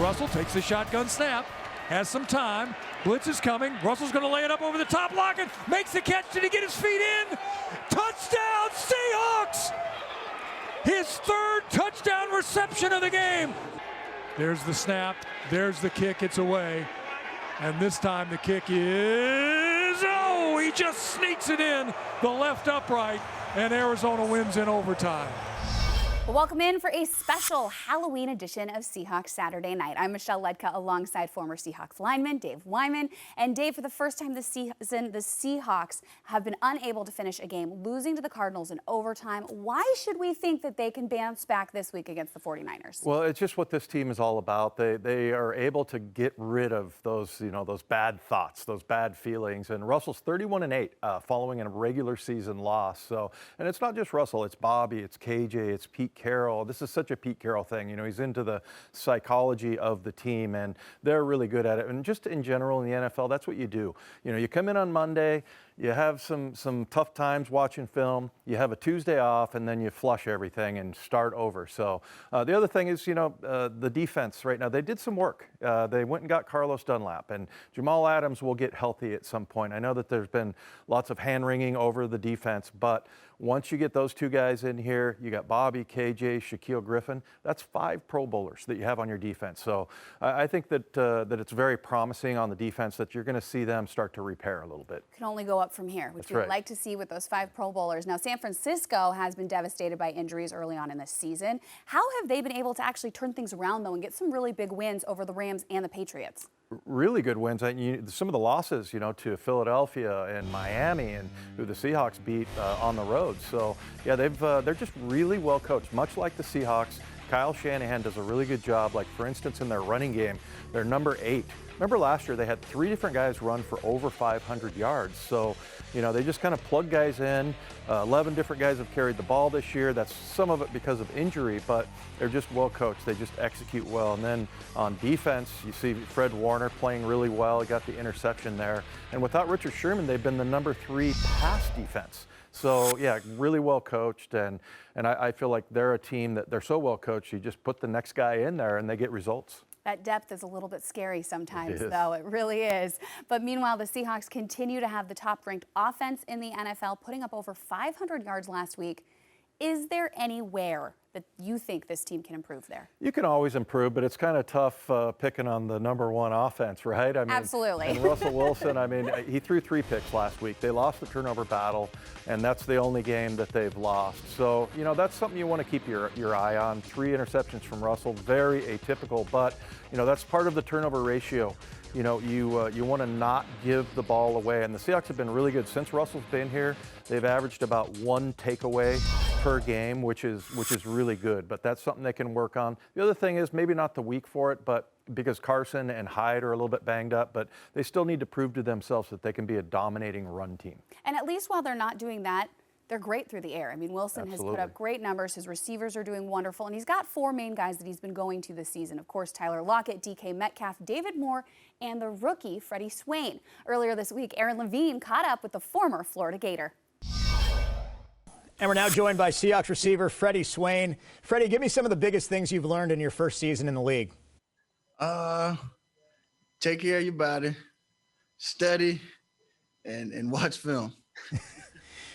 Russell takes the shotgun snap, has some time. Blitz is coming. Russell's going to lay it up over the top, Lockett makes the catch. Did he get his feet in? Touchdown, Seahawks! His third touchdown reception of the game. There's the snap. There's the kick. It's away. And this time the kick is, oh, he just sneaks it in the left upright, and Arizona wins in overtime. Well, welcome in for a special Halloween edition of Seahawks Saturday Night. I'm Michelle Ludtka alongside former Seahawks lineman Dave Wyman. And Dave, for the first time this season, the Seahawks have been unable to finish a game, losing to the Cardinals in overtime. Why should we think that they can bounce back this week against the 49ers? Well, it's just what this team is all about. They are able to get rid of those, those bad thoughts, those bad feelings. And Russell's 31-8 following a regular season loss. So, and it's not just Russell, it's Bobby, it's KJ, it's Pete Carroll. This is such a Pete Carroll thing. He's into the psychology of the team, and they're really good at it. And just in general in the NFL, that's what you do. You come in on Monday, you have some tough times watching film, you have a Tuesday off, and then you flush everything and start over. So the other thing is, the defense right now, they did some work. They went and got Carlos Dunlap, and Jamal Adams will get healthy at some point. I know that there's been lots of hand-wringing over the defense, but once you get those two guys in here, you got Bobby, KJ, Shaquille Griffin. That's 5 Pro Bowlers that you have on your defense. So I think that it's very promising on the defense that you're going to see them start to repair a little bit. Can only go up from here, which we'd like to see with those 5 Pro Bowlers. Now, San Francisco has been devastated by injuries early on in this season. How have they been able to actually turn things around, though, and get some really big wins over the Rams and the Patriots? Really good wins. Some of the losses, to Philadelphia and Miami, and who the Seahawks beat on the road. So, yeah, they're just really well coached, much like the Seahawks. Kyle Shanahan does a really good job. Like, for instance, in their running game, they're number 8. Remember last year they had 3 different guys run for over 500 yards. So, they just kind of plug guys in. 11 different guys have carried the ball this year. That's some of it because of injury, but they're just well coached. They just execute well. And then on defense, you see Fred Warner playing really well. He got the interception there. And without Richard Sherman, they've been the number 3 pass defense. So, yeah, really well coached. And I feel like they're a team that they're so well coached, you just put the next guy in there and they get results. That depth is a little bit scary sometimes, though. It really is. But meanwhile, the Seahawks continue to have the top-ranked offense in the NFL, putting up over 500 yards last week. Is there anywhere that you think this team can improve there? You can always improve, but it's kind of tough picking on the number 1 offense, right? Absolutely. And Russell Wilson, he threw 3 picks last week. They lost the turnover battle, and that's the only game that they've lost. So, that's something you want to keep your eye on. 3 interceptions from Russell, very atypical, but, that's part of the turnover ratio. You want to not give the ball away. And the Seahawks have been really good since Russell's been here. They've averaged about 1 takeaway per game, which is really good. But that's something they can work on. The other thing is maybe not the week for it, but because Carson and Hyde are a little bit banged up, but they still need to prove to themselves that they can be a dominating run team. And at least while they're not doing that, they're great through the air. Wilson has put up great numbers. His receivers are doing wonderful. And he's got 4 main guys that he's been going to this season. Of course, Tyler Lockett, DK Metcalf, David Moore, and the rookie, Freddie Swain. Earlier this week, Aaron Levin caught up with the former Florida Gator. And we're now joined by Seahawks receiver Freddie Swain. Freddie, give me some of the biggest things you've learned in your first season in the league. Take care of your body, study, and watch film.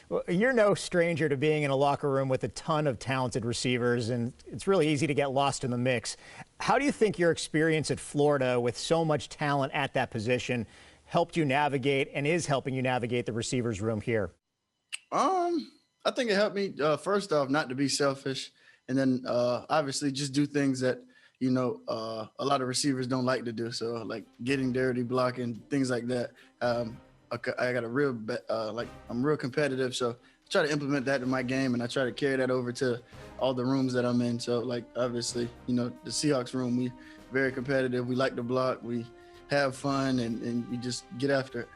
Well, you're no stranger to being in a locker room with a ton of talented receivers, and it's really easy to get lost in the mix. How do you think your experience at Florida with so much talent at that position helped you navigate and is helping you navigate the receivers room here? I think it helped me, first off, not to be selfish, and then obviously just do things that, a lot of receivers don't like to do. So, like getting dirty, blocking, things like that. I got I'm real competitive, so I try to implement that in my game, and I try to carry that over to all the rooms that I'm in. So, obviously, the Seahawks room, we very competitive. We like to block. We have fun, and we just get after it.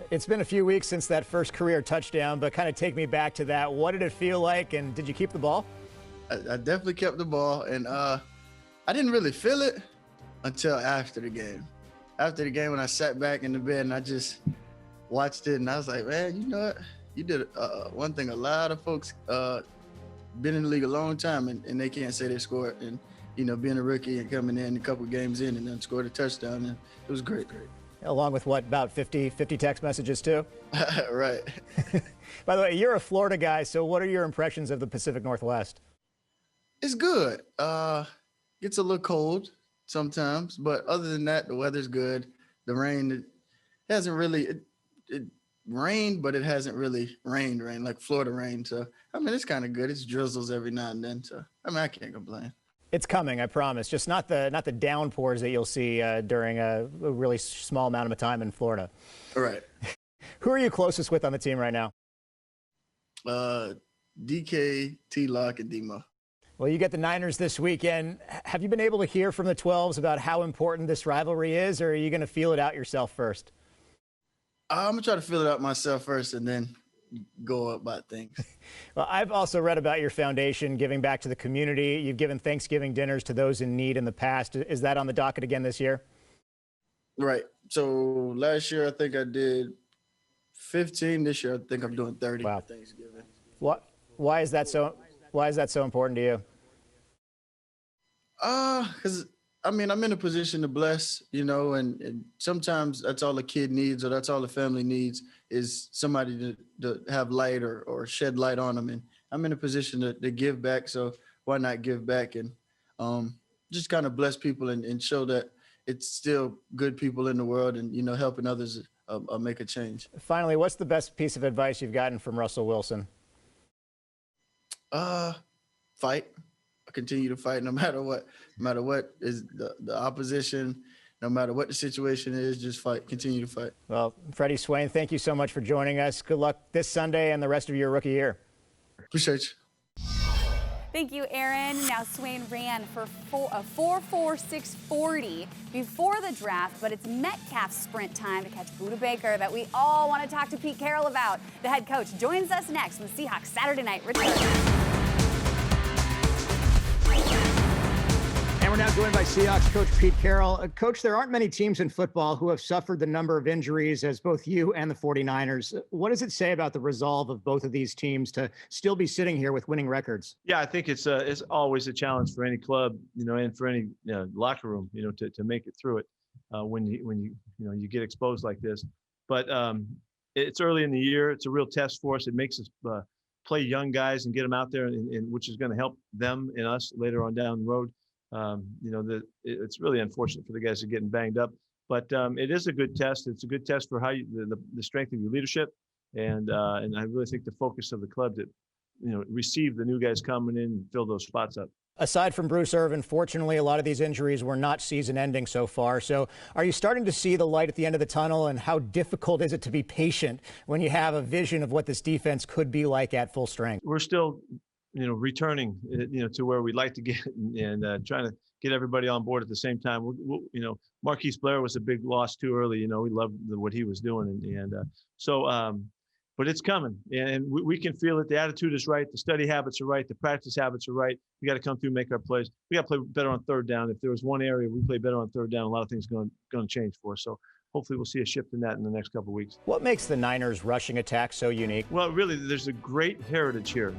It's been a few weeks since that first career touchdown, but kind of take me back to that. What did it feel like, and did you keep the ball? I definitely kept the ball, and I didn't really feel it until after the game. After the game, when I sat back in the bed and I just watched it, and I was like, man, you know what? You did one thing a lot of folks been in the league a long time, and they can't say they scored. And being a rookie and coming in a couple games in and then scored a touchdown. And it was great. Along with what, about 50 text messages too? Right. By the way, you're a Florida guy, so what are your impressions of the Pacific Northwest? It's good. Gets a little cold sometimes, but other than that, the weather's good. The rain, it hasn't really, it rained, but it hasn't really rained like Florida rain. So, I mean, it's kind of good. It's drizzles every now and then. So, I mean, I can't complain. It's coming, I promise. Just not the downpours that you'll see during a really small amount of time in Florida. All right. Who are you closest with on the team right now? DK, T-Lock, and Demo. Well, you get the Niners this weekend. Have you been able to hear from the 12s about how important this rivalry is, or are you going to feel it out yourself first? I'm going to try to feel it out myself first and then go about things. Well, I've also read about your foundation giving back to the community. You've given Thanksgiving dinners to those in need in the past. Is that on the docket again this year? Right. So last year, I think I did 15. This year, I think I'm doing 30 wow. for Thanksgiving. Why is that so important to you? Because I mean, I'm in a position to bless, and sometimes that's all a kid needs or that's all the family needs is somebody to have light or shed light on them. And I'm in a position to give back. So why not give back and just kind of bless people and show that it's still good people in the world and, helping others make a change. Finally, what's the best piece of advice you've gotten from Russell Wilson? Fight. Continue to fight no matter what is the opposition, no matter what the situation is, just fight, continue to fight. Well, Freddie Swain, thank you so much for joining us. Good luck this Sunday and the rest of your rookie year. Appreciate you. Thank you, Aaron. Now, Swain ran for a 4.4640 before the draft, but it's Metcalf's sprint time to catch Budda Baker that we all want to talk to Pete Carroll about. The head coach joins us next when Seahawks Saturday Night returns. And we're now joined by Seahawks coach Pete Carroll. Coach, there aren't many teams in football who have suffered the number of injuries as both you and the 49ers. What does it say about the resolve of both of these teams to still be sitting here with winning records? Yeah, I think it's always a challenge for any club, and for any locker room, to make it through it when you get exposed like this. But it's early in the year. It's a real test for us. It makes us play young guys and get them out there, and which is going to help them and us later on down the road. It's really unfortunate for the guys that are getting banged up, but it is a good test. It's a good test for how the strength of your leadership, and I really think the focus of the club to receive the new guys coming in and fill those spots up. Aside from Bruce Irvin, fortunately, a lot of these injuries were not season-ending so far. So are you starting to see the light at the end of the tunnel, and how difficult is it to be patient when you have a vision of what this defense could be like at full strength? We're still returning, to where we'd like to get and trying to get everybody on board at the same time. Marquise Blair was a big loss too early. We loved what he was doing. But it's coming, and we can feel it. The attitude is right. The study habits are right. The practice habits are right. We got to come through, make our plays. We got to play better on third down. If there was one area we play better on third down, a lot of things going to change for us. So hopefully we'll see a shift in that in the next couple of weeks. What makes the Niners rushing attack so unique? Well, really, there's a great heritage here.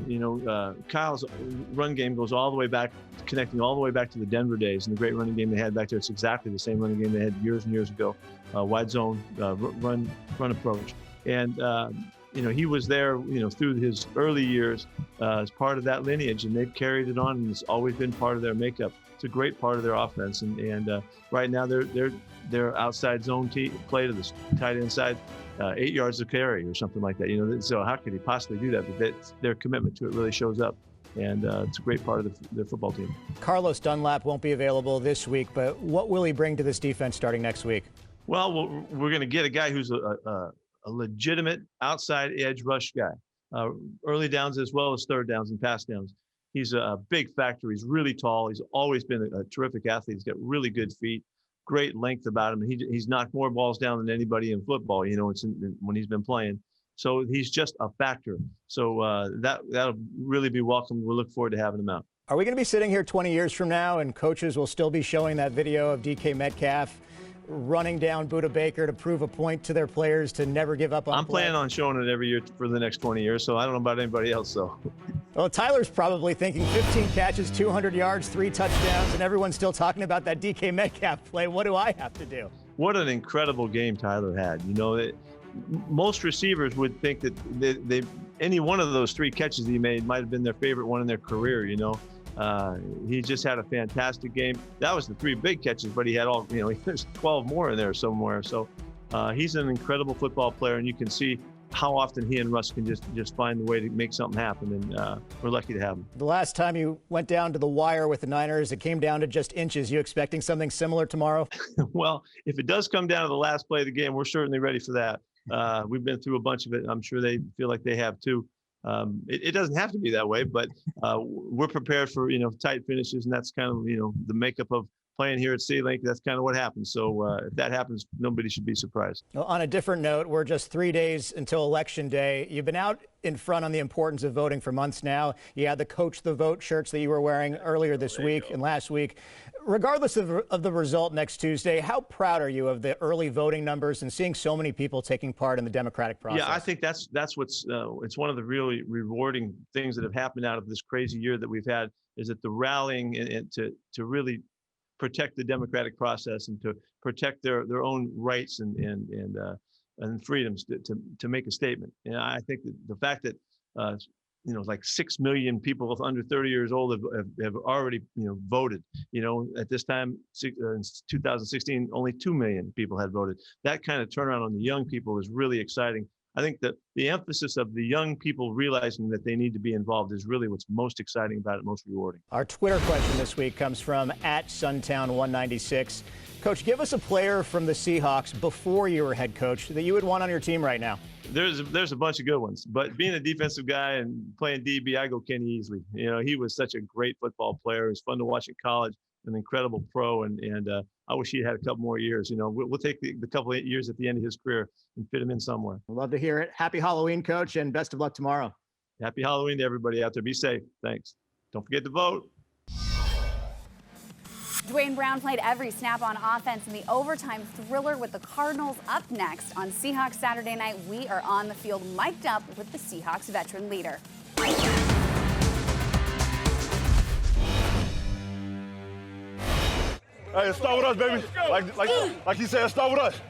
Kyle's run game goes all the way back, connecting all the way back to the Denver days and the great running game they had back there. It's exactly the same running game they had years and years ago. Wide zone, run approach. And, he was there, through his early years as part of that lineage, and they've carried it on, and it's always been part of their makeup. It's a great part of their offense, and right now they're outside zone play to the tight end side, 8 yards of carry or something like that. So how could he possibly do that? But their commitment to it really shows up, and it's a great part of their football team. Carlos Dunlap won't be available this week, but what will he bring to this defense starting next week? Well, we're going to get a guy who's a legitimate outside edge rush guy, early downs as well as third downs and pass downs. He's a big factor. He's really tall. He's always been a terrific athlete. He's got really good feet, great length about him. He's knocked more balls down than anybody in football, when he's been playing. So he's just a factor. So that'll really be welcome. We'll look forward to having him out. Are we going to be sitting here 20 years from now and coaches will still be showing that video of DK Metcalf running down Budda Baker to prove a point to their players to never give up on I'm planning on showing it every year for the next 20 years, so I don't know about anybody else, though. Well, Tyler's probably thinking 15 catches, 200 yards, 3 touchdowns, and everyone's still talking about that DK Metcalf play. What do I have to do? What an incredible game Tyler had. You know, most receivers would think that any one of those 3 catches he made might have been their favorite one in their career, you know. He just had a fantastic game. That was the 3 big catches, but he had all, you know, there's 12 more in there somewhere. So he's an incredible football player, and you can see how often he and Russ can just find a way to make something happen, and we're lucky to have him. The last time you went down to the wire with the Niners, it came down to just inches. You expecting something similar tomorrow? Well, if it does come down to the last play of the game, we're certainly ready for that. We've been through a bunch of it. I'm sure they feel like they have too. It doesn't have to be that way, but we're prepared for, you know, tight finishes, and that's kind of, you know, the makeup of playing here at C-Link. That's kind of what happens. So if that happens, nobody should be surprised. Well, on a different note, we're just 3 days until Election Day. You've been out in front on the importance of voting for months now. You had the Coach the Vote shirts that you were wearing earlier this week and last week. Regardless of the result next Tuesday, how proud are you of the early voting numbers and seeing so many people taking part in the democratic process? Yeah, I think that's what's it's one of the really rewarding things that have happened out of this crazy year that we've had, is that the rallying and to really protect the democratic process and to protect their own rights and freedoms to make a statement. And I think that the fact that you know, like 6 million people under 30 years old have already, you know, voted. You know, at this time in 2016, only 2 million people had voted. That kind of turnaround on the young people is really exciting. I think that the emphasis of the young people realizing that they need to be involved is really what's most exciting about it, most rewarding. Our Twitter question this week comes from @Suntown196. Coach, give us a player from the Seahawks before you were head coach that you would want on your team right now. There's a bunch of good ones, but being a defensive guy and playing DB, I go Kenny Easley. You know, he was such a great football player. It was fun to watch at college, an incredible pro, and I wish he had a couple more years. You know, we'll take the couple of years at the end of his career and fit him in somewhere. Love to hear it. Happy Halloween, Coach, and best of luck tomorrow. Happy Halloween to everybody out there. Be safe. Thanks. Don't forget to vote. Duane Brown played every snap on offense in the overtime thriller with the Cardinals. Up next on Seahawks Saturday Night, we are on the field mic'd up with the Seahawks veteran leader. Hey, start with us, baby. Like he said, start with us.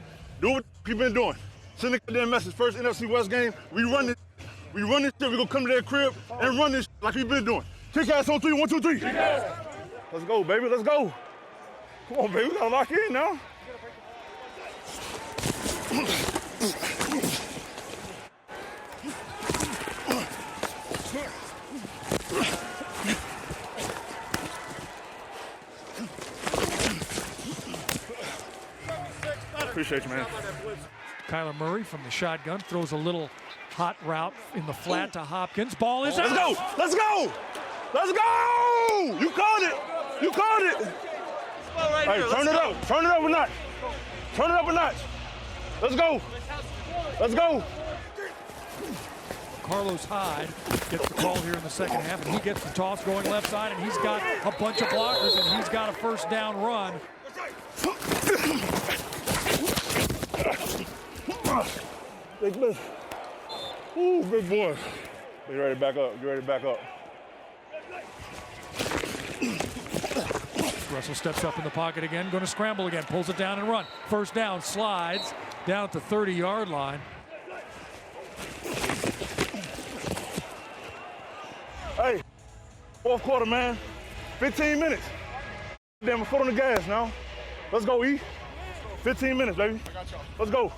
Do what you've been doing. Send a damn message. First NFC West game, we run this shit. We gonna come to their crib and run this shit like we've been doing. Kick ass on 3, 1, 2, 3. Let's go, baby. Let's go. Come on, baby. We gotta lock in now. Appreciate you, man. Kyler Murray from the shotgun throws a little hot route in the flat to Hopkins. Ball is out. Let's go. Let's go. Let's go. You called it. You called it. Hey, turn it up. Turn it up a notch. Turn it up a notch. Let's go. Let's go. Carlos Hyde gets the call here in the second half, and he gets the toss going left side, and he's got a bunch of blockers, and he's got a first down run. Big miss. Ooh, big boy. Get ready to back up. Get ready to back up. Russell steps up in the pocket again, going to scramble again, pulls it down and run. First down, slides down at the 30-yard line. Hey, fourth quarter, man. 15 minutes. Damn, foot on the gas now. Let's go, E. 15 minutes, baby. Let's go.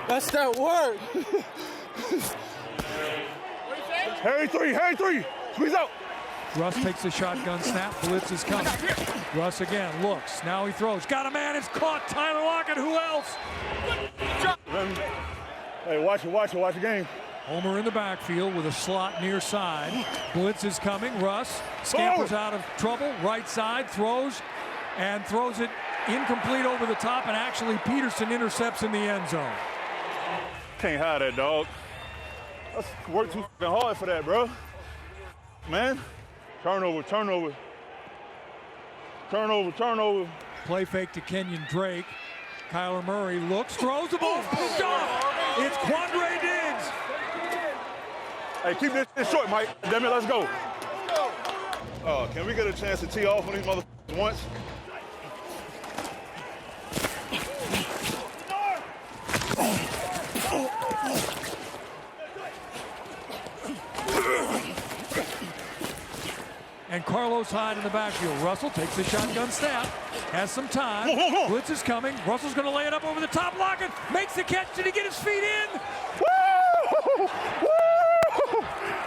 That's that word. Harry three. Squeeze out. Russ takes the shotgun snap. Blitz is coming. Russ again looks. Now he throws. Got a man. It's caught. Tyler Lockett. Who else? Hey, watch the game. Homer in the backfield with a slot near side. Blitz is coming. Russ scampers out of trouble. Right side throws it incomplete over the top, and actually Peterson intercepts in the end zone. Can't hide that, dog. Let's work too hard for that, bro. Man. Turnover, turnover. Turnover, turnover. Play fake to Kenyon Drake. Kyler Murray looks, throws the ball, picked off. It's Quandre Diggs. Hey, keep this short, Mike. Damn it, let's go. Can we get a chance to tee off on these motherfuckers once? And Carlos Hyde in the backfield. Russell takes the shotgun snap, has some time. Blitz is coming. Russell's going to lay it up over the top block and makes the catch. Did he get his feet in? Woo! Woo!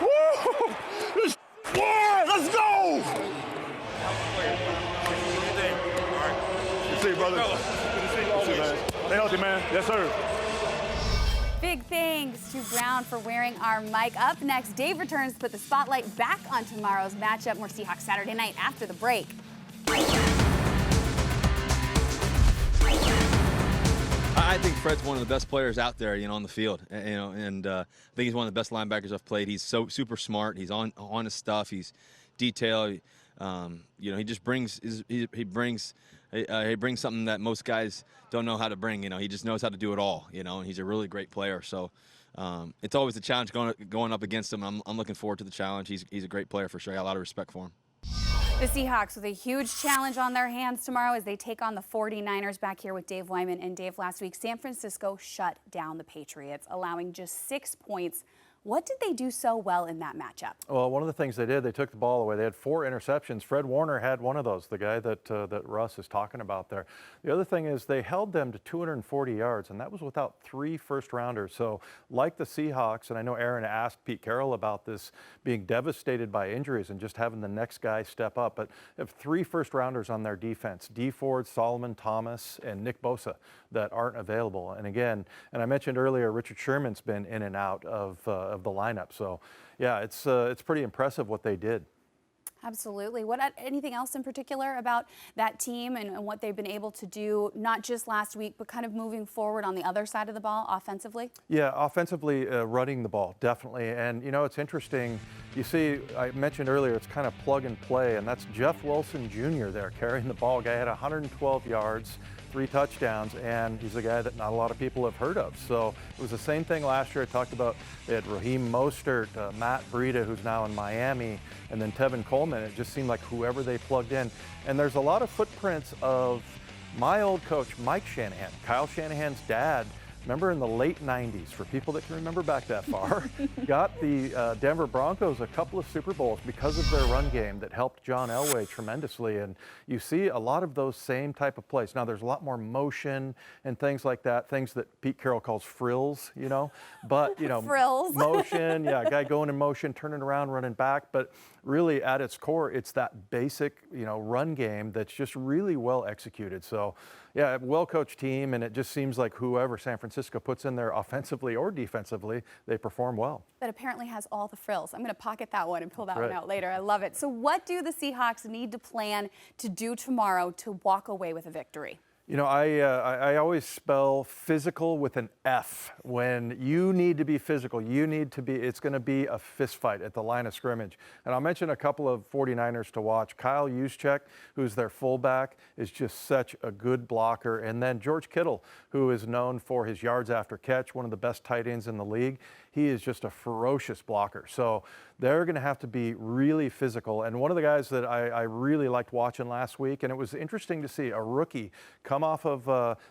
Woo! Let's go! Good to see you, brother. Good to see you always. Stay healthy, man. Yes, sir. Big thanks to Brown for wearing our mic. Up next, Dave returns to put the spotlight back on tomorrow's matchup. More Seahawks Saturday night after the break. I think Fred's one of the best players out there, on the field. And I think he's one of the best linebackers I've played. He's so super smart. He's on his stuff. He's detailed. He just brings he brings something that most guys don't know how to bring. He just knows how to do it all. And he's a really great player. So it's always a challenge going up against him. I'm looking forward to the challenge. He's a great player for sure. I got a lot of respect for him. The Seahawks with a huge challenge on their hands tomorrow as they take on the 49ers. Back here with Dave Wyman. And Dave, last week, San Francisco shut down the Patriots, allowing just 6 points. What did they do so well in that matchup? Well, one of the things they did, they took the ball away. They had 4 interceptions. Fred Warner had one of those, the guy that Russ is talking about there. The other thing is they held them to 240 yards, and that was without 3 first-rounders. So like the Seahawks, and I know Aaron asked Pete Carroll about this, being devastated by injuries and just having the next guy step up. But they have 3 first-rounders on their defense, D. Ford, Solomon Thomas, and Nick Bosa, that aren't available. And again, and I mentioned earlier, Richard Sherman's been in and out of the lineup. So yeah, it's pretty impressive what they did. Absolutely. Anything else in particular about that team and what they've been able to do, not just last week, but kind of moving forward on the other side of the ball offensively? Yeah, offensively, running the ball, definitely. And, it's interesting. You see, I mentioned earlier, it's kind of plug and play, and that's Jeff Wilson Jr. there carrying the ball. Guy had 112 yards, 3 touchdowns, and he's a guy that not a lot of people have heard of. So it was the same thing last year. I talked about they had Raheem Mostert, Matt Breida, who's now in Miami, and then Tevin Coleman. It just seemed like whoever they plugged in. And there's a lot of footprints of my old coach, Mike Shanahan, Kyle Shanahan's dad. Remember in the late 90s, for people that can remember back that far, got the Denver Broncos a couple of Super Bowls because of their run game that helped John Elway tremendously. And you see a lot of those same type of plays. Now, there's a lot more motion and things like that, things that Pete Carroll calls frills, But, Frills. Motion, yeah, guy going in motion, turning around, running back. But really, at its core, it's that basic, run game that's just really well executed. So, yeah, well-coached team, and it just seems like whoever San Francisco puts in there offensively or defensively, they perform well. That apparently has all the frills. I'm going to pocket that one and pull that one out later. I love it. So what do the Seahawks need to plan to do tomorrow to walk away with a victory? I always spell physical with an F. When you need to be physical, it's going to be a fist fight at the line of scrimmage. And I'll mention a couple of 49ers to watch. Kyle Juszczyk, who's their fullback, is just such a good blocker. And then George Kittle, who is known for his yards after catch, one of the best tight ends in the league. He is just a ferocious blocker. So they're going to have to be really physical. And one of the guys that I really liked watching last week, and it was interesting to see a rookie come off of,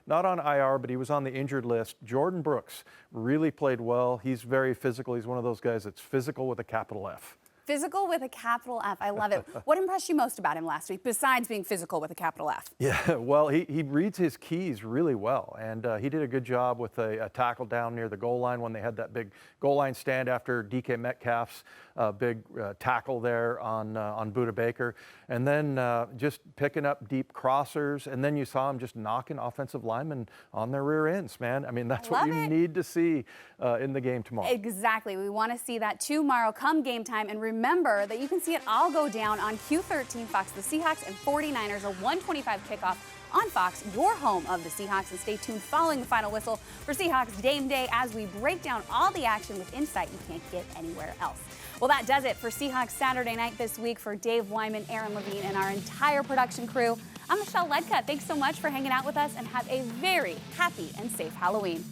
not on IR, but he was on the injured list. Jordan Brooks really played well. He's very physical. He's one of those guys that's physical with a capital F. Physical with a capital F. I love it. What impressed you most about him last week, besides being physical with a capital F? Yeah, well, he reads his keys really well, and he did a good job with a tackle down near the goal line when they had that big goal line stand after DK Metcalf's big tackle there on Budda Baker, and then just picking up deep crossers, and then you saw him just knocking offensive linemen on their rear ends, man. I mean, that's what you need to see in the game tomorrow. Exactly. We want to see that tomorrow come game time, and remember that you can see it all go down on Q13 FOX, the Seahawks and 49ers, a 1:25 kickoff on Fox, your home of the Seahawks. And stay tuned following the final whistle for Seahawks Game Day as we break down all the action with insight you can't get anywhere else. Well, that does it for Seahawks Saturday Night this week. For Dave Wyman, Aaron Levin, and our entire production crew, I'm Michelle Ludtka. Thanks so much for hanging out with us, and have a very happy and safe Halloween.